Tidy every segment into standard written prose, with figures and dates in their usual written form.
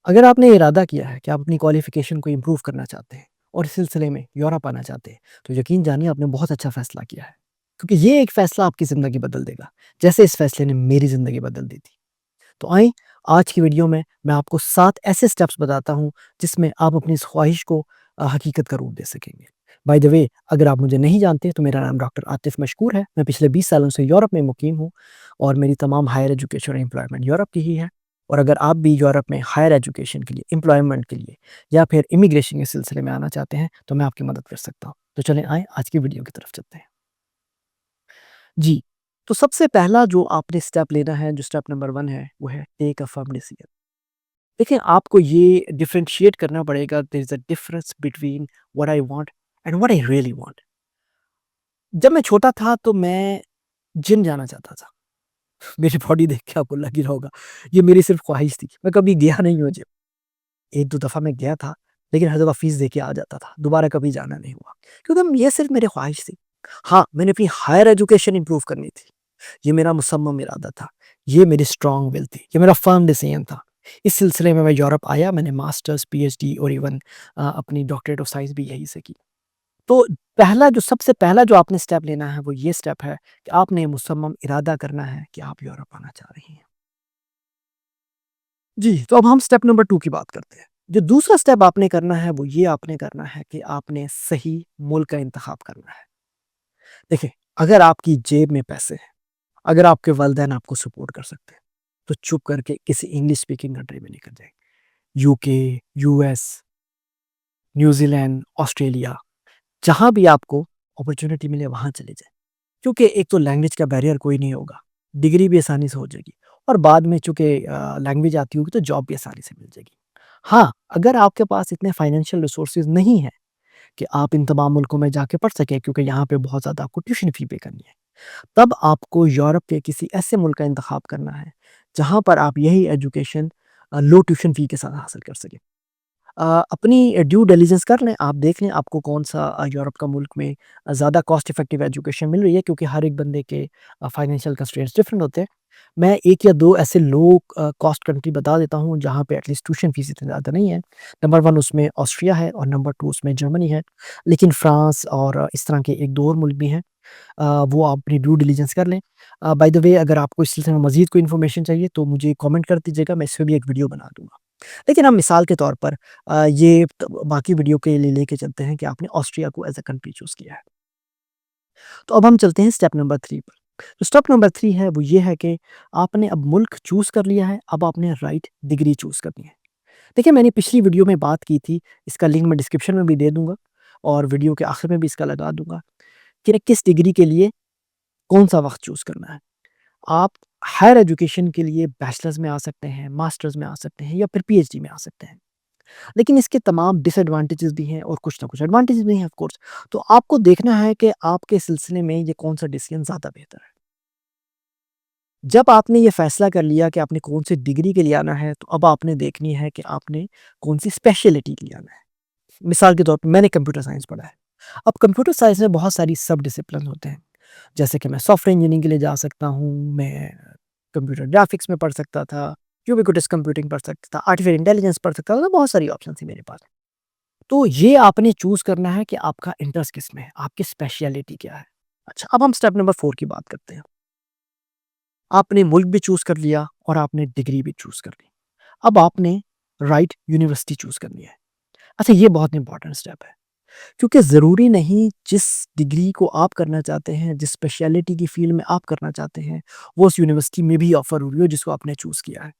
अगर आपने इरादा किया है कि आप अपनी क्वालिफ़िकेशन को इम्प्रूव करना चाहते हैं और इस सिलसिले में यूरोप आना चाहते हैं, तो यकीन जानिए आपने बहुत अच्छा फ़ैसला किया है। क्योंकि ये एक फ़ैसला आपकी ज़िंदगी बदल देगा, जैसे इस फ़ैसले ने मेरी ज़िंदगी बदल दी थी। तो आइए, आज की वीडियो में मैं आपको 7 ऐसे स्टेप्स बताता हूँ, जिसमें आप अपनी इस ख़्वाहिश को हकीकत का रूप दे सकेंगे। बाय द वे, अगर आप मुझे नहीं जानते तो मेरा नाम डॉक्टर आतिफ़ मशकूर है। मैं पिछले 20 सालों से यूरोप में मुक़ीम हूँ और मेरी तमाम हायर एजुकेशन और एम्प्लॉयमेंट यूरोप की ही है। और अगर आप भी यूरोप में हायर एजुकेशन के लिए, एम्प्लॉयमेंट के लिए या फिर इमिग्रेशन के सिलसिले में आना चाहते हैं, तो मैं आपकी मदद कर सकता हूँ। तो चलें आएँ आज की वीडियो की तरफ चलते हैं। जी, तो सबसे पहला जो आपने स्टेप लेना है, जो स्टेप नंबर 1 है, वो है टेक अ फर्म डिसीजन। देखिए, आपको ये डिफरेंशिएट करना पड़ेगा, there is a difference between what I want and what I really want. जब मैं छोटा था तो मैं जिम जाना चाहता था। मेरी बॉडी देख के आपको लग ही रहा होगा, ये मेरी सिर्फ़ ख़्वाहिश थी। मैं कभी गया नहीं हूँ जिम। 1-2 दफ़ा मैं गया था, लेकिन हर दफ़ा फ़ीस दे के आ जाता था। दोबारा कभी जाना नहीं हुआ, क्योंकि ये सिर्फ़ मेरी ख़्वाहिश थी। हाँ, मैंने अपनी हायर एजुकेशन इम्प्रूव करनी थी। ये मेरा मुसम्मम इरादा था। ये मेरी स्ट्रॉन्ग विल थी। ये मेरा फ़र्म डिसीजन था। इस सिलसिले में मैं यूरोप आया, मैंने मास्टर्स, पीएचडी और इवन अपनी डॉक्टरेट ऑफ साइंस भी यहीं से की। तो सबसे पहला जो आपने स्टेप लेना है, वो ये स्टेप है कि आपने मुसम्मम इरादा करना है कि आप यूरोप आना चाह रही हैं। जी, तो अब हम स्टेप नंबर 2 की बात करते हैं। जो दूसरा स्टेप आपने करना है, वो ये आपने करना है कि आपने सही मुल्क का इंतखाब करना है। देखिए, अगर आपकी जेब में पैसे हैं, अगर आपके वालिदैन आपको सपोर्ट कर सकते हैं, तो चुप करके किसी इंग्लिश स्पीकिंग कंट्री में निकल जाइए। यूके, यूएस, न्यूज़ीलैंड, ऑस्ट्रेलिया, जहाँ भी आपको अपॉर्च्युनिटी मिले वहाँ चले जाएँ। क्योंकि एक तो लैंग्वेज का बैरियर कोई नहीं होगा, डिग्री भी आसानी से हो जाएगी और बाद में चूँकि लैंग्वेज आती होगी तो जॉब भी आसानी से मिल जाएगी। हाँ, अगर आपके पास इतने फाइनेंशियल रिसोर्सेज़ नहीं हैं कि आप इन तमाम मुल्कों में जाके पढ़ सकें, क्योंकि यहाँ पे बहुत ज़्यादा आपको ट्यूशन फ़ी पे करनी है। तब आपको यूरोप के किसी ऐसे मुल्क का इंतखाब करना है, जहाँ पर आप यही एजुकेशन लो ट्यूशन फ़ी के साथ हासिल कर सकें। अपनी ड्यू डिलिजेंस कर लें, आप देख लें आपको कौन-सा यूरोप का मुल्क में ज़्यादा कॉस्ट इफेक्टिव एजुकेशन मिल रही है, क्योंकि हर एक बंदे के फाइनेंशियल कंस्ट्रेंट्स डिफरेंट होते हैं। मैं 1 या 2 ऐसे लो कॉस्ट कंट्री बता देता हूँ, जहाँ पे एटलीस्ट ट्यूशन फीस इतनी ज़्यादा नहीं है। नंबर 1 उसमें ऑस्ट्रिया है और नंबर 2 उसमें जर्मनी है। लेकिन फ्रांस और इस तरह के 1-2 और मुल्क भी हैं। वो आप अपनी ड्यू डिलिजेंस कर लें। बाय द वे, अगर आपको इस सिलसिले में मज़ीद कोई इन्फॉर्मेशन चाहिए तो मुझे कमेंट कर दीजिएगा, मैं इस पे भी एक वीडियो बना दूँगा। लेकिन हम मिसाल के तौर पर ये बाकी वीडियो के लिए लेके चलते हैं कि आपने ऑस्ट्रिया को एज़ अ कंट्री चूज़ किया है। तो अब हम चलते हैं स्टेप नंबर 3 पर। तो स्टेप नंबर 3 है, वो ये है कि आपने अब मुल्क चूज़ कर लिया है, अब आपने राइट डिग्री चूज़ करनी है। देखिए, मैंने पिछली वीडियो में बात की थी, इसका लिंक मैं डिस्क्रिप्शन में भी दे दूँगा और वीडियो के आखिर में भी इसका लगा दूँगा कि किस डिग्री के लिए कौन-सा वक़्त चूज़ करना है। आप हायर एजुकेशन के लिए बैचलर्स में आ सकते हैं, मास्टर्स में आ सकते हैं या फिर पीएचडी में आ सकते हैं। लेकिन इसके तमाम डिसएडवांटेजेस भी हैं और कुछ ना कुछ एडवांटेजेस भी हैं ऑफ कोर्स। तो आपको देखना है कि आपके सिलसिले में ये कौन-सा डिसीजन ज़्यादा बेहतर है। जब आपने ये फैसला कर लिया कि आपने कौन-सी डिग्री के लिए आना है, तो अब आपने देखनी है कि आपने कौन-सी स्पेशलिटी के लिए आना है। मिसाल के तौर पे मैंने कंप्यूटर साइंस पढ़ा है। अब कंप्यूटर साइंस में बहुत सारी सब डिसिप्लिन होते हैं। जैसे कि मैं सॉफ्टवेयर इंजीनियरिंग के लिए जा सकता हूँ, मैं कंप्यूटर ग्राफिक्स में पढ़ सकता था, यूबिक्विटस कंप्यूटिंग पढ़ सकता था, आर्टिफिशियल इंटेलिजेंस पढ़ सकता था, तो बहुत सारी ऑप्शन थी मेरे पास। तो ये आपने चूज़ करना है कि आपका इंटरेस्ट किसमें है, आपकी स्पेशलिटी क्या है। अच्छा, अब हम स्टेप नंबर 4 की बात करते हैं। आपने मुल्क भी चूज़ कर लिया और आपने डिग्री भी चूज़ कर ली। अब आपने राइट यूनिवर्सिटी चूज़ करनी है। अच्छा, ये बहुत इंपॉर्टेंट स्टेप है, क्योंकि ज़रूरी नहीं जिस डिग्री को आप करना चाहते हैं, जिस स्पेशलिटी की फ़ील्ड में आप करना चाहते हैं, वो उस यूनिवर्सिटी में भी ऑफ़र हो रही हो जिसको आपने चूज़ किया है।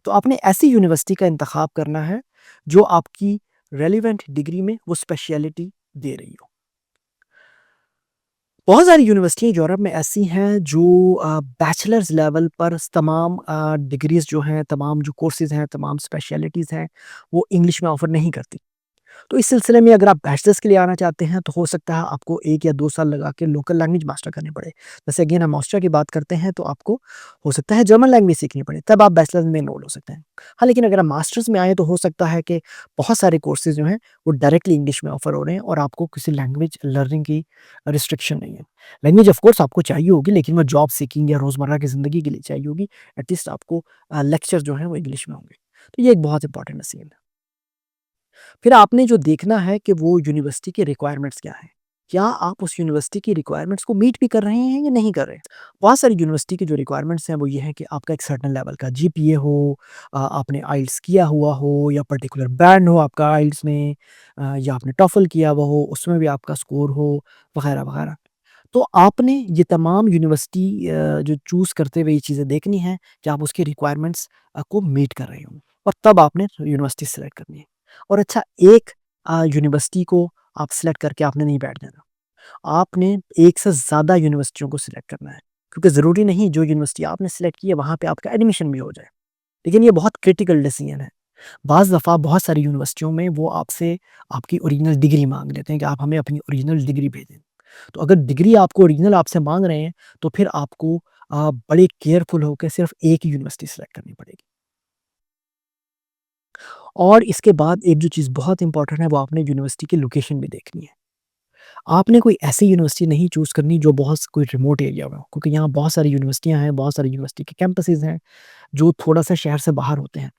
तो आपने ऐसी यूनिवर्सिटी का इंतख़ाब करना है, जो आपकी रेलेवेंट डिग्री में वो स्पेशलिटी दे रही हो। बहुत सारी यूनिवर्सिटियाँ यूरोप में ऐसी हैं जो बैचलर्स लेवल पर तमाम डिग्रीज़ जो हैं, तमाम जो कोर्सेज़ हैं, तमाम स्पेशलिटीज़ हैं, वो इंग्लिश में ऑफ़र नहीं करती। तो इस सिलसिले में अगर आप बैचलर्स के लिए आना चाहते हैं, तो हो सकता है आपको 1 या 2 साल लगा के लोकल लैंग्वेज मास्टर करनी पड़े। जैसे अगेन हम ऑस्ट्रिया की बात करते हैं, तो आपको हो सकता है जर्मन लैंग्वेज सीखनी पड़े, तब आप बैचलर्स में एनरोल हो सकते हैं। हाँ, लेकिन अगर आप मास्टर्स में आएँ, तो हो सकता है कि बहुत सारे कोर्सेज़ जो हैं, वो डायरेक्टली इंग्लिश में ऑफ़र हो रहे हैं और आपको किसी लैंग्वेज लर्निंग की रिस्ट्रिक्शन नहीं है। लैंग्वेज ऑफ़ कोर्स आपको चाहिए होगी, लेकिन वो जॉब सीकिंग या रोज़मर्रा की ज़िंदगी के लिए चाहिए होगी। एटलीस्ट आपको लेक्चर जो हैं, वो इंग्लिश में होंगे। तो ये एक बहुत इंपॉर्टेंट नसीहत है। फिर आपने जो देखना है कि वो यूनिवर्सिटी के रिक्वायरमेंट्स क्या हैं? क्या आप उस यूनिवर्सिटी की रिक्वायरमेंट्स को मीट भी कर रहे हैं या नहीं कर रहे हैं? बहुत सारी यूनिवर्सिटी की जो रिक्वायरमेंट्स हैं वो ये हैं कि आपका एक सर्टेन लेवल का जीपीए हो, आपने आइल्स किया हुआ हो या पर्टिकुलर बैंड हो आपका आइल्स में, या आपने टॉफल किया हुआ हो, उसमें भी आपका स्कोर हो, वगैरह वगैरह। तो आपने ये तमाम यूनिवर्सिटी जो चूज़ करते हुए ये चीज़ें देखनी हैं कि आप उसकी रिक्वायरमेंट्स को मीट कर रहे हों, और तब आपने यूनिवर्सिटी सेलेक्ट करनी है। और अच्छा, एक यूनिवर्सिटी को आप सेलेक्ट करके आपने नहीं बैठ जाना। आपने एक से ज़्यादा यूनिवर्सिटियों को सिलेक्ट करना है, क्योंकि ज़रूरी नहीं जो यूनिवर्सिटी आपने सिलेक्ट की है वहाँ पे आपका एडमिशन भी हो जाए। लेकिन ये बहुत क्रिटिकल डिसीजन है। बाज़ दफ़ा बहुत सारी यूनिवर्सिटियों में वो आपसे आपकी ओरिजिनल डिग्री माँग लेते हैं कि आप हमें अपनी ओरिजिनल डिग्री भेजें। तो अगर डिग्री आपको ओरिजिनल आपसे माँग रहे हैं, तो फिर आपको बड़े केयरफुल होके सिर्फ़ एक ही यूनिवर्सिटी सेलेक्ट करनी पड़ेगी। और इसके बाद एक जो चीज़ बहुत इम्पोर्टेंट है, वो आपने यूनिवर्सिटी की लोकेशन भी देखनी है। आपने कोई ऐसी यूनिवर्सिटी नहीं चूज़ करनी जो बहुत कोई रिमोट एरिया में हो, क्योंकि यहाँ बहुत सारी यूनिवर्सिटियाँ हैं, बहुत सारी यूनिवर्सिटी के कैंपसेज़ हैं, जो थोड़ा-सा शहर से बाहर होते हैं।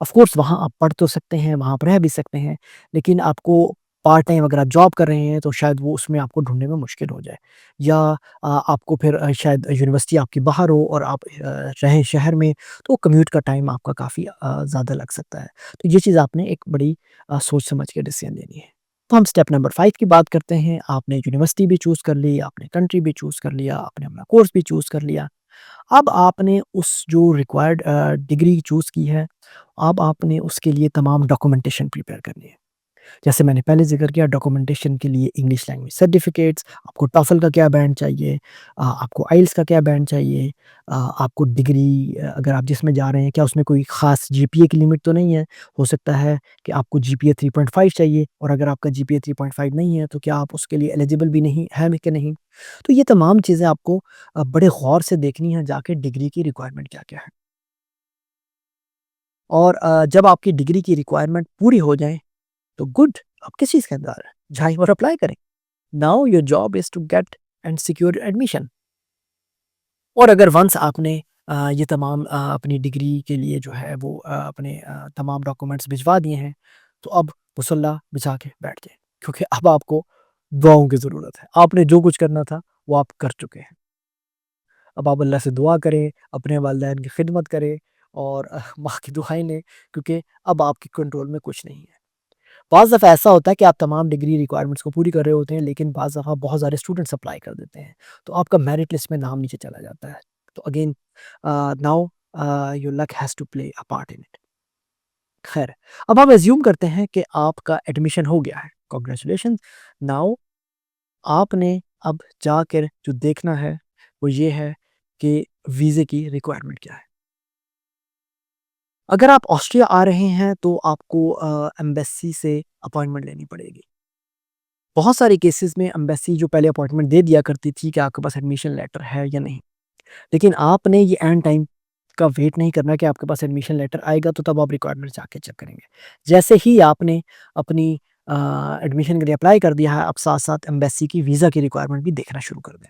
ऑफ़ कोर्स वहाँ आप पढ़ तो सकते हैं, वहाँ आप रह भी सकते हैं, लेकिन आपको पार्ट टाइम अगर आप जॉब कर रहे हैं, तो शायद वो उसमें आपको ढूँढने में मुश्किल हो जाए। या आपको फिर शायद यूनिवर्सिटी आपकी बाहर हो और आप रहें शहर में, तो कम्यूट का टाइम आपका काफ़ी ज़्यादा लग सकता है। तो ये चीज़ आपने एक बड़ी सोच समझ के डिसीज़न लेनी है। तो हम स्टेप नंबर 5 की बात करते हैं। आपने यूनिवर्सिटी भी चूज़ कर ली, आपने कंट्री भी चूज़ कर लिया, आपने अपना कोर्स भी चूज़ कर लिया। अब आपने उस जो रिक्वायर्ड डिग्री चूज़ की है, अब आपने उसके लिए तमाम डॉक्यूमेंटेशन प्रिपेयर करनी है। जैसे मैंने पहले ज़िक्र किया, डॉक्यूमेंटेशन के लिए इंग्लिश लैंग्वेज सर्टिफ़िकेट्स, आपको टॉफ़ल का क्या बैंड चाहिए, आपको आइल्स का क्या बैंड चाहिए, आपको डिग्री अगर आप जिसमें जा रहे हैं, क्या उसमें कोई ख़ास जीपीए की लिमिट तो नहीं है? हो सकता है कि आपको जीपीए 3.5 चाहिए, और अगर आपका जीपीए 3.5 नहीं है, तो क्या आप उसके लिए एलिजिबल भी नहीं हैं कि नहीं? तो ये तमाम चीज़ें आपको बड़े गौर से देखनी है जाके डिग्री की रिक्वायरमेंट क्या-क्या है। और जब आपकी डिग्री की रिक्वायरमेंट पूरी हो जाए, तो गुड, अब किस चीज़ का इंतज़ार है? जाएँ और अप्लाई करें। Now your job is to get and secure admission. और अगर वन्स आपने ये तमाम अपनी डिग्री के लिए जो है वो अपने तमाम डॉक्यूमेंट्स भिजवा दिए हैं, तो अब मुसल्ला बिछा के बैठ जाएँ, क्योंकि अब आपको दुआओं की ज़रूरत है। आपने जो कुछ करना था, वो आप कर चुके हैं। अब आप अल्लाह से दुआ करें, अपने वालिदैन की खिदमत करें, और माँ की दुआएँ लें, क्योंकि अब आपके कंट्रोल में कुछ नहीं है। बाज़ दफ़ा ऐसा होता है कि आप तमाम डिग्री रिक्वायरमेंट्स को पूरी कर रहे होते हैं, लेकिन बाज़ दफ़ा बहुत सारे स्टूडेंट्स अप्लाई कर देते हैं, तो आपका मेरिट लिस्ट में नाम नीचे चला जाता है। तो again now your luck has to play a part in it. खैर, अब हम अज़्यूम करते हैं कि आपका एडमिशन हो गया है। कांग्रेचुलेशंस! नाउ आपने अब जाकर जो देखना है, वो ये है कि वीज़े की रिक्वायरमेंट क्या है। अगर आप ऑस्ट्रिया आ रहे हैं, तो आपको एम्बेसी से अपॉइंटमेंट लेनी पड़ेगी। बहुत सारे केसेस में एम्बेसी जो पहले अपॉइंटमेंट दे दिया करती थी कि आपके पास एडमिशन लेटर है या नहीं। लेकिन आपने ये एंड टाइम का वेट नहीं करना कि आपके पास एडमिशन लेटर आएगा, तो तब आप रिक्वायरमेंट जाके चेक करेंगे। जैसे ही आपने अपनी एडमिशन के लिए अप्लाई कर दिया है, आप साथ-साथ एम्बेसी की वीज़ा की रिक्वायरमेंट भी देखना शुरू कर दें।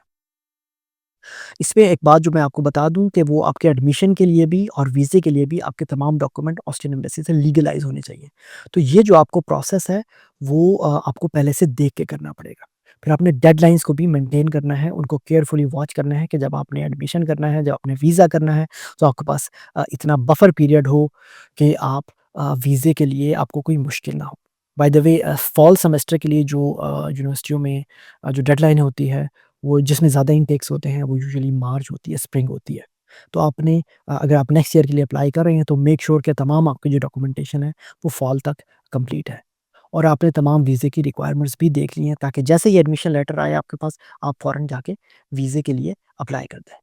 इसमें एक बात जो मैं आपको बता दूँ कि वो आपके एडमिशन के लिए भी और वीज़े के लिए भी आपके तमाम डॉक्यूमेंट ऑस्ट्रियन एम्बेसी से लीगलाइज़ होने चाहिए। तो ये जो आपको प्रोसेस है, वो आपको पहले से देख के करना पड़ेगा। फिर आपने डेडलाइन्स को भी मेंटेन करना है, उनको केयरफुली वॉच करना है कि जब आपने एडमिशन करना है, जब आपने वीज़ा करना है, तो आपके पास इतना बफर पीरियड हो कि आप वीज़े के लिए आपको कोई मुश्किल ना हो। By the way, fall semester के लिए जो यूनिवर्सिटियों में जो डेडलाइन होती है, वो जिसमें ज़्यादा इनटेक्स होते हैं, वो यूजुअली मार्च होती है, स्प्रिंग होती है। तो आपने अगर आप नेक्स्ट ईयर के लिए अप्लाई कर रहे हैं, तो मेक श्योर कि तमाम आपकी जो डॉक्यूमेंटेशन है, वो फॉल तक कंप्लीट है। और आपने तमाम वीज़े की रिक्वायरमेंट्स भी देख ली हैं, ताकि जैसे ही एडमिशन लेटर आए आपके पास, आप फ़ौरन जाके वीज़े के लिए अप्लाई कर दें।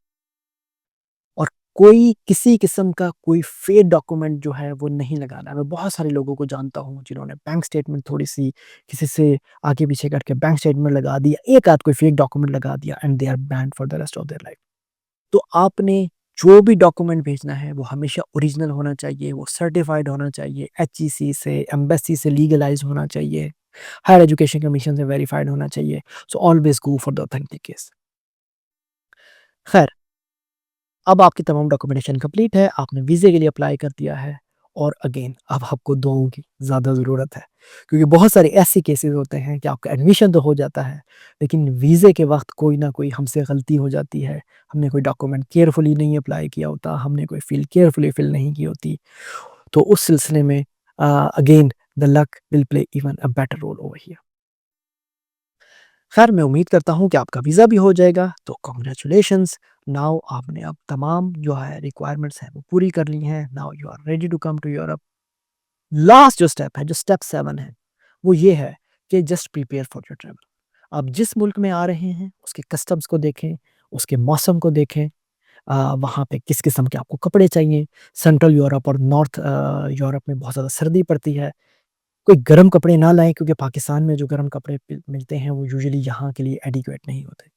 और कोई किसी किस्म का कोई फ़ेक डॉक्यूमेंट जो है वो नहीं लगाना है। मैं बहुत सारे लोगों को जानता हूँ जिन्होंने बैंक स्टेटमेंट थोड़ी-सी किसी से आगे-पीछे करके बैंक स्टेटमेंट लगा दिया, एक आध कोई फ़ेक डॉक्यूमेंट लगा दिया, and they are banned for the rest of their life. तो आपने जो भी डॉक्यूमेंट भेजना है, वो हमेशा ओरिजिनल होना चाहिए, वो सर्टिफ़ाइड होना चाहिए, एचईसी से, एम्बेसी से लीगलाइज़ होना चाहिए, हायर एजुकेशन कमीशन से वेरिफाइड होना चाहिए। So always go for the authentic case. खैर, अब आपकी तमाम डॉक्यूमेंटेशन कंप्लीट है, आपने वीज़े के लिए अप्लाई कर दिया है, और अगेन अब आपको दुआओं की ज़्यादा ज़रूरत है, क्योंकि बहुत सारे ऐसे केसेस होते हैं कि आपका एडमिशन तो हो जाता है, लेकिन वीज़े के वक़्त कोई ना कोई हमसे गलती हो जाती है। हमने कोई डॉक्यूमेंट केयरफुली नहीं अप्लाई किया होता, हमने कोई फ़ील्ड केयरफुली फ़िल नहीं की होती। तो उस सिलसिले में again the luck will play even a better roll over here. खैर मैं उम्मीद करता हूँ कि आपका वीज़ा भी हो जाएगा, तो कांग्रेचुलेशंस। नाउ आपने अब तमाम जो है रिक्वायरमेंट्स हैं वो पूरी कर ली हैं। Now you are ready to come to Europe. Last जो स्टेप है, जो स्टेप 7 है, वो ये है कि just prepare for your travel. आप जिस मुल्क में आ रहे हैं, उसके कस्टम्स को देखें, उसके मौसम को देखें, वहाँ पे किस किस्म के आपको कपड़े चाहिए। सेंट्रल यूरोप और नॉर्थ यूरोप में बहुत ज़्यादा सर्दी पड़ती है। कोई गर्म कपड़े ना लाएँ, क्योंकि पाकिस्तान में जो गर्म कपड़े मिलते हैं वो यूजुअली यहाँ के लिए एडिक्वेट नहीं होते।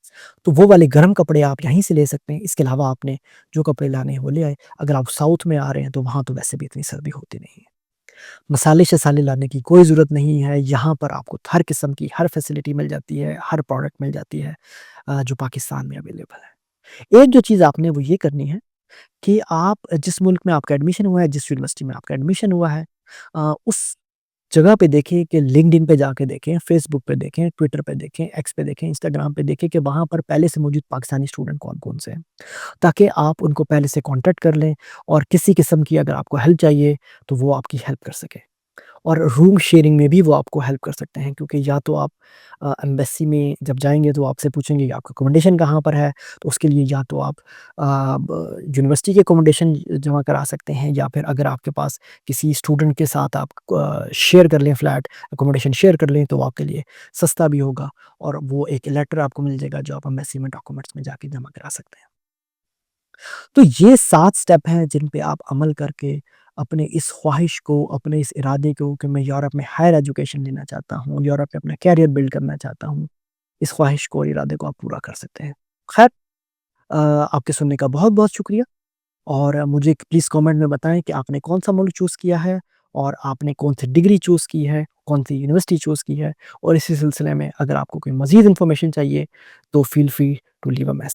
तो वो वाले गर्म कपड़े आप यहीं से ले सकते हैं। इसके अलावा आपने जो कपड़े लाने हैं वो ले आएँ। अगर आप साउथ में आ रहे हैं तो वहाँ तो वैसे भी इतनी सर्दी होती नहीं है। मसाले-शसाले लाने की कोई ज़रूरत नहीं है। यहाँ पर आपको हर किस्म की हर फैसिलिटी मिल जाती है, हर प्रोडक्ट मिल जाती है जो पाकिस्तान में अवेलेबल है। एक जो चीज़ आपने वो ये करनी है कि आप जिस मुल्क में आपका एडमिशन हुआ है, जिस यूनिवर्सिटी में आपका एडमिशन हुआ है, उस जगह पे देखें कि लिंक्डइन पे जाके देखें, फेसबुक पे देखें, ट्विटर पे देखें, एक्स पे देखें, इंस्टाग्राम पे देखें कि वहाँ पर पहले से मौजूद पाकिस्तानी स्टूडेंट कौन-कौन से हैं। ताकि आप उनको पहले से कॉन्टैक्ट कर लें और किसी किस्म की अगर आपको हेल्प चाहिए, तो वो आपकी हेल्प कर सकें। और रूम शेयरिंग में भी वो आपको हेल्प कर सकते हैं, क्योंकि या तो आप एम्बेसी में जब जाएँगे तो आपसे पूछेंगे कि आपका अकोमोडेशन कहाँ पर है, तो उसके लिए या तो आप यूनिवर्सिटी के अकोमोडेशन जमा करा सकते हैं, या फिर अगर आपके पास किसी स्टूडेंट के साथ आप शेयर कर लें फ्लैट, अकोमोडेशन शेयर कर लें तो आपके लिए सस्ता भी होगा और वो एक लेटर आपको मिल जाएगा जो आप एम्बेसी में डॉक्यूमेंट्स में जाके जमा करा सकते हैं। तो ये 7 स्टेप हैं जिन पे आप अमल करके अपने इस ख़्वाहिश को, अपने इस इरादे को कि मैं यूरोप में हायर एजुकेशन लेना चाहता हूँ, यूरोप में अपना करियर बिल्ड करना चाहता हूँ, इस ख़्वाहिश को और इरादे को आप पूरा कर सकते हैं। ख़ैर आपके सुनने का बहुत-बहुत शुक्रिया और मुझे प्लीज़ कमेंट में बताएँ कि आपने कौन-सा मुल्क चूज़ किया है और आपने कौन-सी डिग्री चूज़ की है, कौन-सी यूनिवर्सिटी चूज़ की है और इसी सिलसिले में अगर आपको कोई मज़ीद इन्फॉर्मेशन चाहिए, तो feel free to leave a message.